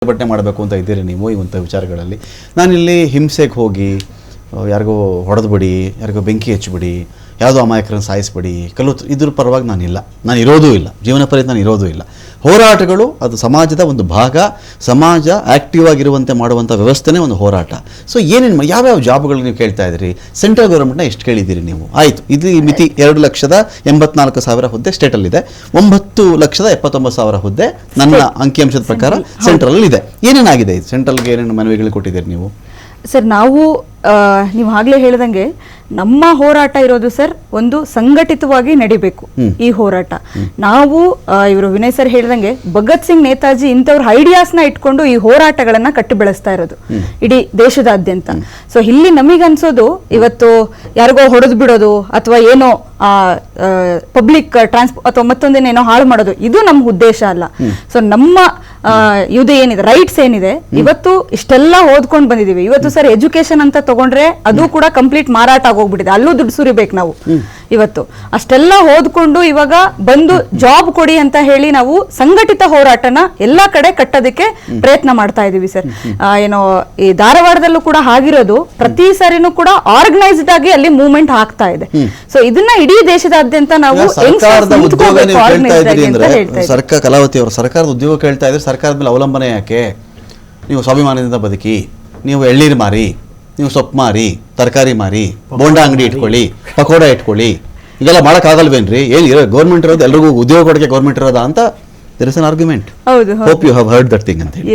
ಪ್ರತಿಭಟನೆ ಮಾಡಬೇಕು ಅಂತ ಇದ್ದೀರಿ ನೀವು ಇವಂಥ ವಿಚಾರಗಳಲ್ಲಿ. ನಾನಿಲ್ಲಿ ಹಿಂಸೆಗೆ ಹೋಗಿ ಯಾರಿಗೋ ಹೊಡೆದ್ಬಿಡಿ, ಯಾರಿಗೋ ಬೆಂಕಿ ಹಚ್ಚಿಬಿಡಿ, ಯಾವುದೋ ಅಮಾಯಕರನ್ನು ಸಾಯಿಸ್ಬಿಡಿ, ಇದ್ರ ಪರವಾಗಿ ನಾನಿಲ್ಲ, ನಾನು ಇರೋದೂ ಇಲ್ಲ, ಜೀವನ ಪರ್ಯಂತ ನಾನು ಇರೋದೂ ಇಲ್ಲ. ಹೋರಾಟಗಳು ಅದು ಸಮಾಜದ ಒಂದು ಭಾಗ, ಸಮಾಜ ಆ್ಯಕ್ಟಿವ್ ಆಗಿರುವಂತೆ ಮಾಡುವಂಥ ವ್ಯವಸ್ಥೆನೇ ಒಂದು ಹೋರಾಟ. ಸೊ ಏನೇನು ಯಾವ್ಯಾವ ಜಾಬ್ಗಳು ನೀವು ಕೇಳ್ತಾ ಇದ್ದೀರಿ? ಸೆಂಟ್ರಲ್ ಗೌರ್ಮೆಂಟ್ನ ಎಷ್ಟು ಕೇಳಿದ್ದೀರಿ ನೀವು? ಆಯಿತು, ಇದು ಈ ಮಿತಿ 2,84,000 ಹುದ್ದೆ ಸ್ಟೇಟಲ್ಲಿದೆ, 9,79,000 ಹುದ್ದೆ ನನ್ನ ಅಂಕಿಅಂಶದ ಪ್ರಕಾರ ಸೆಂಟ್ರಲ್ ಇದೆ. ಏನೇನಾಗಿದೆ ಇದು ಸೆಂಟ್ರಲ್ಗೆ? ಏನೇನು ಮನವಿಗಳು ಕೊಟ್ಟಿದ್ದೀರಿ ನೀವು? ಸರ್, ನಾವು ನೀವು ಆಗಲೇ ಹೇಳಿದಂಗೆ ನಮ್ಮ ಹೋರಾಟ ಇರೋದು ಸರ್ ಒಂದು ಸಂಘಟಿತವಾಗಿ ನಡಿಬೇಕು ಈ ಹೋರಾಟ. ನಾವು ಇವರು ವಿನಯ್ ಸರ್ ಹೇಳಿದಂಗೆ ಭಗತ್ ಸಿಂಗ್, ನೇತಾಜಿ ಇಂಥವ್ರ ಐಡಿಯಾಸ್ನ ಇಟ್ಕೊಂಡು ಈ ಹೋರಾಟಗಳನ್ನ ಕಟ್ಟಿ ಬೆಳೆಸ್ತಾ ಇರೋದು ಇಡೀ ದೇಶದಾದ್ಯಂತ. ಸೊ ಇಲ್ಲಿ ನಮಗನ್ಸೋದು ಇವತ್ತು ಯಾರಿಗೋ ಹೊಡೆದು ಬಿಡೋದು ಅಥವಾ ಏನೋ ಪಬ್ಲಿಕ್ ಟ್ರಾನ್ಸ್ಪೋರ್ಟ್ ಅಥವಾ ಮತ್ತೊಂದೇನೇನೋ ಹಾಳು ಮಾಡೋದು ಇದು ನಮ್ಮ ಉದ್ದೇಶ ಅಲ್ಲ. ಸೊ ನಮ್ಮ ಇದು ಏನಿದೆ ರೈಟ್ಸ್ ಏನಿದೆ, ಇವತ್ತು ಇಷ್ಟೆಲ್ಲ ಓದ್ಕೊಂಡು ಬಂದಿದೀವಿ. ಇವತ್ತು ಸರ್ ಎಜುಕೇಶನ್ ಅಂತ ತಗೊಂಡ್ರೆ ಅದು ಕೂಡ ಕಂಪ್ಲೀಟ್ ಮಾರಾಟ ಆಗೋಗ್ಬಿಟ್ಟಿದೆ, ಅಲ್ಲೂ ದುಡ್ಡು ಸುರಿಬೇಕು ನಾವು. ಇವತ್ತು ಅಷ್ಟೆಲ್ಲ ಓದ್ಕೊಂಡು ಇವಾಗ ಬಂದು ಜಾಬ್ ಕೊಡಿ ಅಂತ ಹೇಳಿ ನಾವು ಸಂಘಟಿತ ಹೋರಾಟನ ಎಲ್ಲಾ ಕಡೆ ಕಟ್ಟೋದಕ್ಕೆ ಪ್ರಯತ್ನ ಮಾಡ್ತಾ ಇದೀವಿ ಸರ್. ಏನೋ ಈ ಧಾರವಾಡದಲ್ಲೂ ಕೂಡ ಆಗಿರೋದು, ಪ್ರತಿ ಸಾರಿನೂ ಕೂಡ ಆರ್ಗನೈಸ್ಡ್ ಆಗಿ ಅಲ್ಲಿ ಮೂವ್ಮೆಂಟ್ ಆಗ್ತಾ ಇದೆ. ಸೊ ಇದನ್ನ ಇಡೀ ದೇಶದಾದ್ಯಂತ ನಾವು ಕಲಾವತಿ ಅವರು ಸರ್ಕಾರದ ಉದ್ಯೋಗ ಕೇಳ್ತಾ ಇದ್ರೆ ಸರ್ಕಾರದ ಮೇಲೆ ಅವಲಂಬನೆ ಯಾಕೆ? ನೀವು ಸ್ವಾಭಿಮಾನದಿಂದ ಬದುಕಿ, ನೀವು ಎಳ್ನೀರು ಮಾರಿ, ನೀವು ಸೊಪ್ಪು ಮಾರಿ, ತರಕಾರಿ ಮಾರಿ, ಬೋಂಡಾ ಅಂಗಡಿ ಇಟ್ಕೊಳ್ಳಿ, ಪಕೋಡ ಇಟ್ಕೊಳ್ಳಿ, ಈಗೆಲ್ಲ ಮಾಡೋಕ್ಕಾಗಲ್ವೇನ್ರಿ? ಏನು ಗೌರ್ಮೆಂಟ್ ಇರೋದು ಎಲ್ರಿಗೂ ಉದ್ಯೋಗ ಕೊಡಕ್ಕೆ ಗೌರ್ಮೆಂಟ್ ಇರೋದಾ ಅಂತ there is an argument. Hope you have heard that thing ಅಂತ ಹೇಳಿ.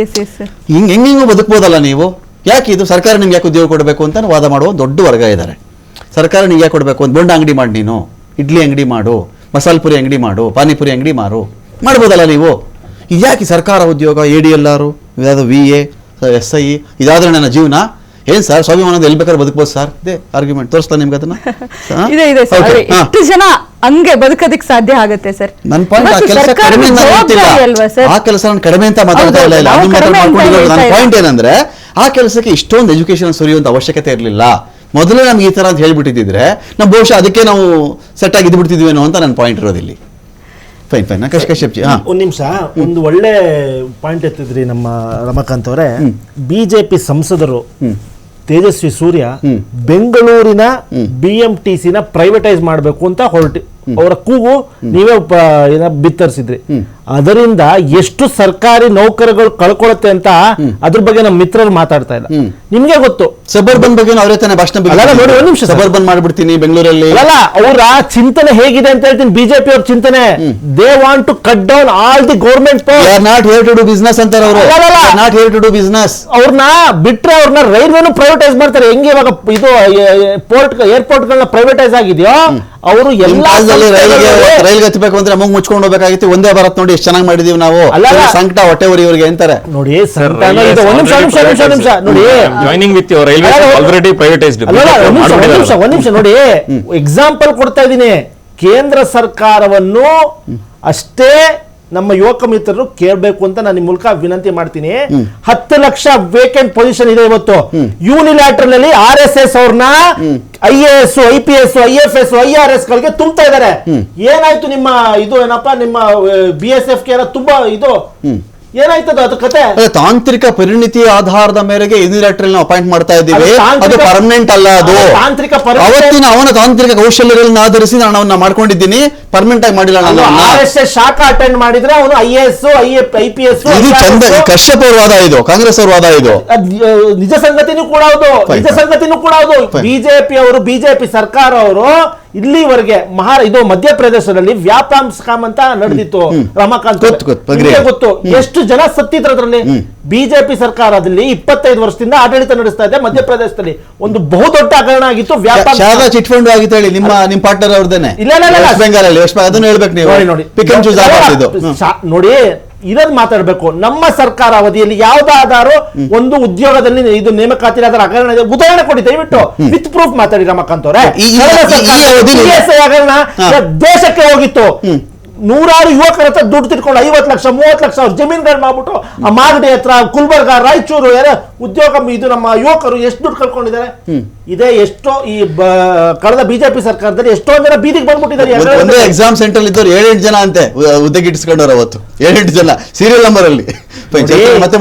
ಹೆಂಗೂ ಬದುಕ್ಬೋದಲ್ಲ ನೀವು? ಯಾಕೆ ಇದು ಸರ್ಕಾರ ನಿಮ್ಗೆ ಯಾಕೆ ಉದ್ಯೋಗ ಕೊಡಬೇಕು ಅಂತ ವಾದ ಮಾಡುವ ದೊಡ್ಡ ವರ್ಗ ಇದ್ದಾರೆ. ಸರ್ಕಾರ ನಿಮ್ಗೆ ಯಾಕೆ ಕೊಡಬೇಕು? ಒಂದು ಬೋಂಡಾ ಅಂಗಡಿ ಮಾಡಿ, ನೀನು ಇಡ್ಲಿ ಅಂಗಡಿ ಮಾಡು, ಮಸಾಲೆ ಪುರಿ ಅಂಗಡಿ ಮಾಡು, ಪಾನಿಪುರಿ ಅಂಗಡಿ ಮಾಡ್ಬೋದಲ್ಲ ನೀವು? ಇದ್ಯಾಕೆ ಸರ್ಕಾರ ಉದ್ಯೋಗ, ADLR, ಇದಾದ VA, SI ಇದಾದ್ರೆ ನನ್ನ ಜೀವನ ಏನ್ ಸರ್? ಸ್ವಾಭಿಮಾನದ ಎಲ್ಲಿ ಬೇಕಾದ್ರೆ ಬದುಕಬಹುದು ಸರ್? ಇದೇ ಆರ್ಗ್ಯುಮೆಂಟ್ ತೋರಿಸ್ತಾ ನಿಮ್ಗೆ ಅದನ್ನ. ಎಷ್ಟು ಜನ ಹಂಗೆ ಬದುಕೋದಕ್ಕೆ ಸಾಧ್ಯ ಆಗುತ್ತೆ ಸರ್? ನನ್ನ ಪಾಯಿಂಟ್ ಆ ಕೆಲಸ ಕಡಿಮೆ ಆ ಕೆಲಸ ನಾನು ಕಡಿಮೆ ಅಂತ ಮಾತಾಡ್ತಾ ಇಲ್ಲ. ನನ್ನ ಪಾಯಿಂಟ್ ಏನಂದ್ರೆ ಆ ಕೆಲಸಕ್ಕೆ ಇಷ್ಟೊಂದು ಎಜುಕೇಶನ್ ಸುರಿಯುವಂತ ಅವಶ್ಯಕತೆ ಇರಲಿಲ್ಲ. ಮೊದಲೇ ನಮ್ಗೆ ಈ ತರ ಅಂತ ಹೇಳ್ಬಿಟ್ಟಿದ್ರೆ ನಾವು ಬಹುಶಃ ಅದಕ್ಕೆ ನಾವು ಸೆಟ್ ಆಗಿ ಇದ್ಬಿಡ್ತಿದ್ವೇನೋ ಅಂತ ನನ್ನ ಪಾಯಿಂಟ್ ಇರೋದಿಲ್ಲಿ. ಫೈನ್ ಒಂದ್ ನಿಮಿಷ, ಒಂದು ಒಳ್ಳೆ ಪಾಯಿಂಟ್ ಎತ್ತಿದ್ರಿ ನಮ್ಮ ರಮಾಕಾಂತ್ ಅವರೇ. ಬಿಜೆಪಿ ಸಂಸದರು ತೇಜಸ್ವಿ ಸೂರ್ಯ ಬೆಂಗಳೂರಿನ BMTC ಪ್ರೈವೇಟೈಸ್ ಮಾಡಬೇಕು ಅಂತ ಅವರ ಕೂಗು ನೀವೇ ಬಿತ್ತರಿಸಿದ್ರಿ. ಅದರಿಂದ ಎಷ್ಟು ಸರ್ಕಾರಿ ನೌಕರಗಳು ಕಳ್ಕೊಳತ್ತೆ ಅಂತ ಅದ್ರ ಬಗ್ಗೆ ನಮ್ಮ ಮಿತ್ರರು ಮಾತಾಡ್ತಾ ಇಲ್ಲ. ನಿಮ್ಗೆ ಗೊತ್ತು ಸಬರ್ಬನ್ ಬಗ್ಗೆ ಅವರೇ ತಾನೇ ಭಾಷಣ ನೋಡಿ. ಒಂದ್ ನಿಮಿಷ, ಸಬರ್ಬನ್ ಮಾಡ್ಬಿಡ್ತೀನಿ ಬೆಂಗಳೂರಲ್ಲಿ. ಅಲ್ಲ, ಅವರ ಚಿಂತನೆ ಹೇಗಿದೆ ಅಂತ ಹೇಳ್ತೀನಿ. ಬಿಜೆಪಿ ಅವ್ರ ಚಿಂತನೆ, they want to cut down all the government power, not here to do business ಅಂತಾರೆ ಅವರು. Not here to do business. ಅವ್ರನ್ನ ಬಿಟ್ರೆ ಅವ್ರನ್ನ ರೈಲ್ವೆನು ಪ್ರೈವೇಟೈಸ್ ಮಾಡ್ತಾರೆ. ಹೆಂಗೆ ಇವಾಗ ಇದು ಏರ್ಪೋರ್ಟ್ ಗಳನ್ನ ಪ್ರೈವೇಟೈಸ್ ಆಗಿದೆಯೋ ಅವರು ಎಲ್ಲ ರೈಲ್ ಹತ್ತಬೇಕು ಅಂದ್ರೆ ಅಮೌಂಟ್ ಮುಚ್ಕೊಂಡು ಹೋಗ್ಬೇಕಾಗಿತ್ತು. ಒಂದೇ ಭಾರತ್ ನೋಡಿ ಎಷ್ಟು ಚೆನ್ನಾಗಿ ಮಾಡಿದೀವಿ ನಾವು. ಸಂಕಟ ಹೊಟ್ಟೆ ಊರಿ ಇವ್ರಿಗೆ ಅಂತಾರೆ ನೋಡಿ. ನೋಡಿ, ಜಾಯ್ನಿಂಗ್ ವಿತ್ ರೈಲ್ವೆ ಆಲ್ರೆಡಿ ಪ್ರೈವೇಟೈಸ್ಡ್. ಒಂದ್ ನಿಮಿಷ ನೋಡಿ, ಎಕ್ಸಾಂಪಲ್ ಕೊಡ್ತಾ ಇದ್ದೀನಿ. ಕೇಂದ್ರ ಸರ್ಕಾರವನ್ನು ಅಷ್ಟೇ ನಮ್ಮ ಯುವಕ ಮಿತ್ರರು ಕೇಳಬೇಕು ಅಂತ ನಾನು ನಿಮ್ಮ ಮೂಲಕ ವಿನಂತಿ ಮಾಡ್ತೀನಿ. 10 ಲಕ್ಷ ವೇಕೆಂಟ್ ಪೊಸಿಷನ್ ಇದೆ ಇವತ್ತು. ಯೂನಿಲ್ಯಾಟ್ರಲ್ ಅಲ್ಲಿ RSS ಅವ್ರನ್ನ IAS, IPS, IFS, IRS ಗಳಿಗೆ ತುಂಬ್ತಾ ಇದ್ದಾರೆ. ಏನಾಯ್ತು ನಿಮ್ಮ ಇದು ಏನಪ್ಪಾ, ನಿಮ್ಮ BSF ಗೆ ತುಂಬಾ ಇದು ಏನಾಯ್ತದ ಅದು ಕತೆ? ತಾಂತ್ರಿಕ ಪರಿಣಿತಿ ಆಧಾರದ ಮೇರೆಗೆ ಯೂನಿಲ್ಯಾಟ್ರಲ್ ಅಪಾಯಿಂಟ್ ಮಾಡ್ತಾ ಇದ್ದೀವಿ. ಅದು ಪರ್ಮನೆಂಟ್ ಅಲ್ಲ. ಅದು ಅವತ್ತಿನ ಅವನ ತಾಂತ್ರಿಕ ಕೌಶಲ್ಯಗಳನ್ನ ಆಧರಿಸಿ ನಾನು ಅವನ್ನ ಮಾಡ್ಕೊಂಡಿದ್ದೀನಿ, ಪರ್ಮನೆಂಟ್ ಆಗಿ ಮಾಡಿಲ್ಲ. RSS ಶಾಖ ಅಟೆಂಡ್ ಮಾಡಿದ್ರೆ ಅವನು IAS, IPS. ಇದು ಚಂದ ಕಶ್ಯಪ್ ಅವ್ರ ವಾದ, ಇದು ಕಾಂಗ್ರೆಸ್ ಅವ್ರ ವಾದ, ಇದು ನಿಜ ಸಂಗತಿನೂ ಕೂಡ ಹೌದು. ಬಿಜೆಪಿ ಸರ್ಕಾರ ಅವರು ಇಲ್ಲಿವರೆಗೆ ಇದು ಮಧ್ಯಪ್ರದೇಶದಲ್ಲಿ ವ್ಯಾಪಾಮ್ ಸ್ಕಾಮ್ ಅಂತ ನಡೆದಿತ್ತು. ರಮಾಕಾಂತ್ ಗೊತ್ತು, ಎಷ್ಟು ಜನ ಸತ್ತಿದ್ರು ಅದರಲ್ಲಿ. ಬಿಜೆಪಿ ಸರ್ಕಾರದಲ್ಲಿ 25 ವರ್ಷದಿಂದ ಆಡಳಿತ ನಡೆಸ್ತಾ ಇದೆ ಮಧ್ಯಪ್ರದೇಶದಲ್ಲಿ. ಒಂದು ಬಹುದೊಡ್ಡ ಹಗರಣ ಆಗಿತ್ತು ವ್ಯಾಪಾಮ್ ಚಿಟ್ ಫಂಡ್ ಆಗಿತ್ತು ಹೇಳಿ. ನಿಮ್ಮ ಪಾರ್ಟ್ನರ್ ಅವ್ರದ್ದೇನೆ ಬೆಂಗಾಲಲ್ಲಿ ಅದನ್ನು ಹೇಳ್ಬೇಕು ನೀವು. ನೋಡಿ, ಇದನ್ನ ಮಾತಾಡ್ಬೇಕು. ನಮ್ಮ ಸರ್ಕಾರ ಅವಧಿಯಲ್ಲಿ ಯಾವ್ದಾದ್ರು ಒಂದು ಉದ್ಯೋಗದಲ್ಲಿ ಇದು ನೇಮಕಾತಿ ಹಗರಣ ಉದಾಹರಣೆ ಕೊಡಿ ದಯವಿಟ್ಟು, ವಿತ್ ಪ್ರೂಫ್ ಮಾತಾಡಿ ರಮಾಕಾಂತ್ ಅವರೇ. ಹಗರಣ ದೇಶಕ್ಕೆ ಹೋಗಿತ್ತು. ನೂರಾರು ಯುವಕರ ಹತ್ರ ದುಡ್ಡು ತಿಳ್ಕೊಂಡು 50 ಲಕ್ಷ 30 ಲಕ್ಷ ಅವ್ರ ಜಮೀನುಗಳು ಮಾಡ್ಬಿಟ್ಟು ಆ ಮಾಗಡಿ ಹತ್ರ, ಗುಲ್ಬರ್ಗ, ರಾಯಚೂರು ಉದ್ಯೋಗ ಇದು ನಮ್ಮ ಯುವಕರು ಎಷ್ಟು ದುಡ್ಡು ಕಳ್ಕೊಂಡಿದ್ದಾರೆ. ಇದೇ ಎಷ್ಟೋ ಈ ಕಳೆದ ಬಿಜೆಪಿ ಸರ್ಕಾರದಲ್ಲಿ ಎಷ್ಟೊಂದು ಜನ ಬೀದಿಗೆ ಬಂದ್ಬಿಟ್ಟಿದ್ದಾರೆ. ಎಕ್ಸಾಮ್ ಸೆಂಟರ್ ಇದ್ದವ್ರು 7-8 ಜನ ಅಂತೆ ಹುದ್ದೆಗಿಟ್ಟಿಸ್ಕೊಂಡವ್ರು ಅವತ್ತು. 7-8 ಜನ ಸೀರಿಯಲ್ ನಂಬರ್ ಅಲ್ಲಿ. ಮತ್ತೆ